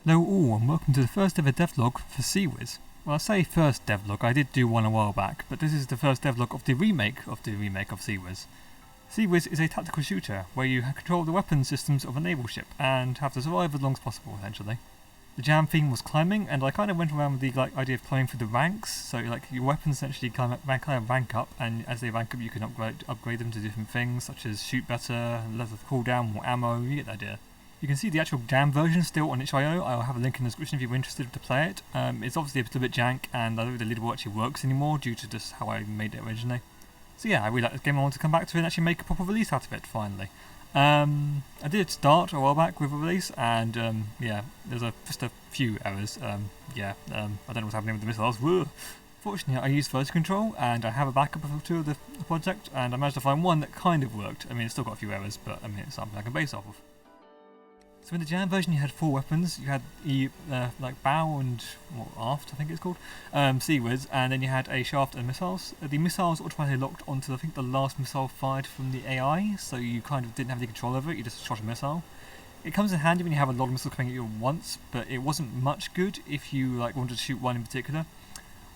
Hello all and welcome to the first ever devlog for C.W.I.S. Well, I say first devlog, I did do one a while back, but this is the first devlog of the remake of C.W.I.S. C.W.I.S is a tactical shooter where you control the weapon systems of a naval ship and have to survive as long as possible, essentially. The jam theme was climbing, and I kind of went around with the idea of climbing through the ranks, so your weapons essentially rank up, and as they rank up you can upgrade them to different things, such as shoot better, less of cooldown, more ammo, you get the idea. You can see the actual jam version still on itch.io. I'll have a link in the description if you're interested to play it. It's obviously a little bit jank, and I don't think the leaderboard actually works anymore due to just how I made it originally. So yeah, I really like this game. I want to come back to it and actually make a proper release out of it, finally. I did start a while back with a release, and yeah, there's just a few errors. I don't know what's happening with the missiles. Whoa. Fortunately, I used version control, and I have a backup of two of the project, and I managed to find one that kind of worked. I mean, it's still got a few errors, but I mean, it's something I can base off of. So in the jam version you had 4 weapons. You had the bow and aft, I think it's called, C.W.I.S, and then you had a shaft and missiles. The missiles automatically locked onto I think the last missile fired from the AI, so you kind of didn't have any control over it, you just shot a missile. It comes in handy when you have a lot of missiles coming at you at once, but it wasn't much good if you wanted to shoot one in particular.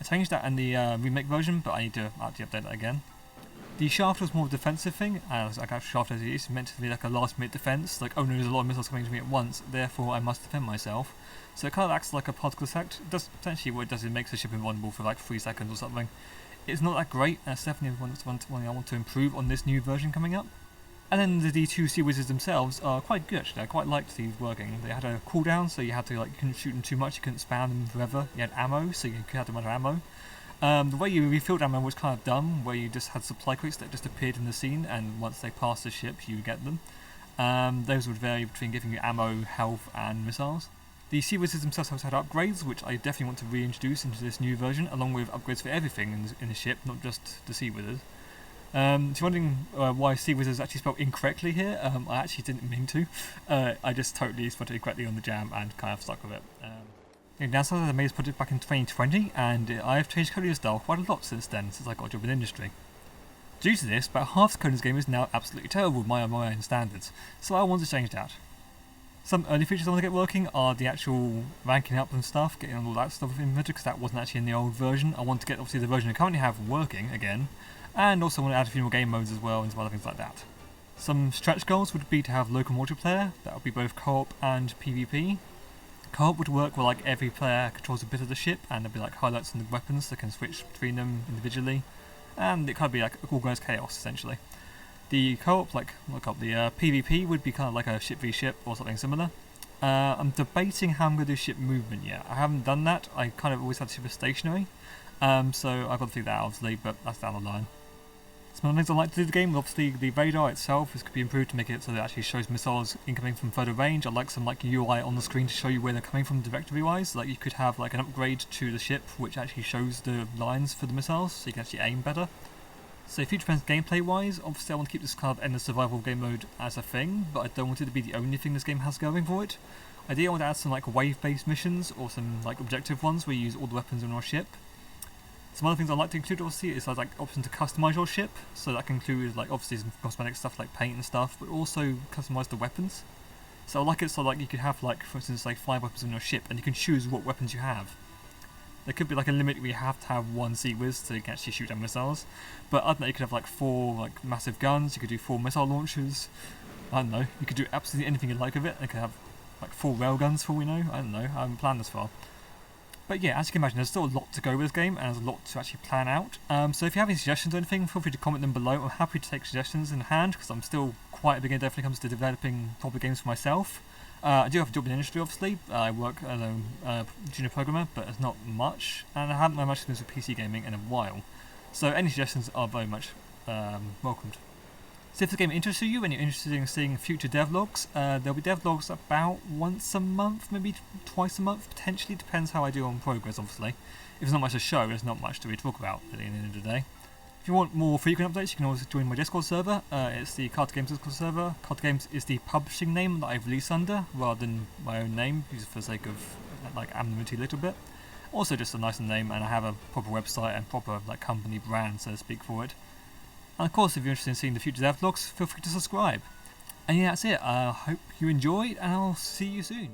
I changed that in the remake version, but I need to actually update that again. The shaft was more of a defensive thing, as shaft as it is meant to be like a last minute defense, like oh no, there's a lot of missiles coming to me at once, therefore I must defend myself. So it kind of acts like a particle effect. It does essentially what it does is it makes the ship invulnerable for like 3 seconds or something. It's not that great, and it's definitely one I want to improve on this new version coming up. And then the D2 C.W.I.S themselves are quite good actually. I quite liked these working. They had a cooldown, so you had to you couldn't shoot them too much, you couldn't spam them forever. You had ammo, so you could have amount of ammo. The way you refilled ammo was kind of dumb, where you just had supply crates that just appeared in the scene, and once they passed the ship, you would get them. Those would vary between giving you ammo, health, and missiles. The C.W.I.S themselves have had upgrades, which I definitely want to reintroduce into this new version, along with upgrades for everything in the ship, not just the C.W.I.S. If you're wondering why C.W.I.S is actually spelled incorrectly here, I actually didn't mean to. I just totally spelled it incorrectly on the jam and kind of stuck with it. Now, I made this project back in 2020, and I have changed coding style quite a lot since then, since I got a job in industry. Due to this, about half the coding this game is now absolutely terrible by my own standards, so I want to change that. Some early features I want to get working are the actual ranking up and stuff, getting all that stuff in inventory, because that wasn't actually in the old version. I want to get obviously the version I currently have working again, and also want to add a few more game modes as well and some other things like that. Some stretch goals would be to have local multiplayer, that would be both co-op and PvP. Co-op would work where every player controls a bit of the ship, and there'd be highlights on the weapons so they can switch between them individually, and it could be organised chaos essentially. The co-op, the PvP would be kind of like a ship v ship or something similar. I'm debating how I'm going to do ship movement yet. I haven't done that. I kind of always had ship stationary, so I've got to figure that out obviously, but that's down the line. Some other things I like to do in the game, obviously the radar itself could be improved to make it so that it actually shows missiles incoming from further range. I like some UI on the screen to show you where they're coming from directory wise. You could have an upgrade to the ship which actually shows the lines for the missiles, so you can actually aim better. So future plans gameplay wise, obviously I want to keep this kind of endless survival game mode as a thing, but I don't want it to be the only thing this game has going for it. Ideally I want to add some wave based missions or some objective ones where you use all the weapons on your ship. Some other things I'd like to include obviously is option to customise your ship, so that can include obviously some cosmetic stuff like paint and stuff, but also customise the weapons. So I like it so you could have for instance 5 weapons on your ship, and you can choose what weapons you have. There could be a limit where you have to have 1 C.W.I.S so you can actually shoot down missiles, but other than that you could have 4 massive guns, you could do 4 missile launchers, I don't know, you could do absolutely anything you like with it. You could have 4 railguns for all we know, I don't know, I haven't planned this far. But yeah, as you can imagine, there's still a lot to go with this game, and there's a lot to actually plan out. So if you have any suggestions or anything, feel free to comment them below. I'm happy to take suggestions in hand, because I'm still quite a beginner when it comes to developing proper games for myself. I do have a job in the industry, obviously. I work as a junior programmer, but it's not much, and I haven't had much experience with PC gaming in a while. So any suggestions are very much welcomed. So if the game interests you and you're interested in seeing future devlogs, there'll be devlogs about once a month, maybe twice a month, potentially, depends how I do on progress obviously. If there's not much to show, there's not much to really talk about at the end of the day. If you want more frequent updates, you can always join my Discord server. It's the Card Games Discord server. Card Games is the publishing name that I've released under, rather than my own name, just for the sake of anonymity a little bit. Also just a nicer name, and I have a proper website and proper company brand, so to speak, for it. And of course, if you're interested in seeing the future devlogs, feel free to subscribe. And yeah, that's it. I hope you enjoyed, and I'll see you soon.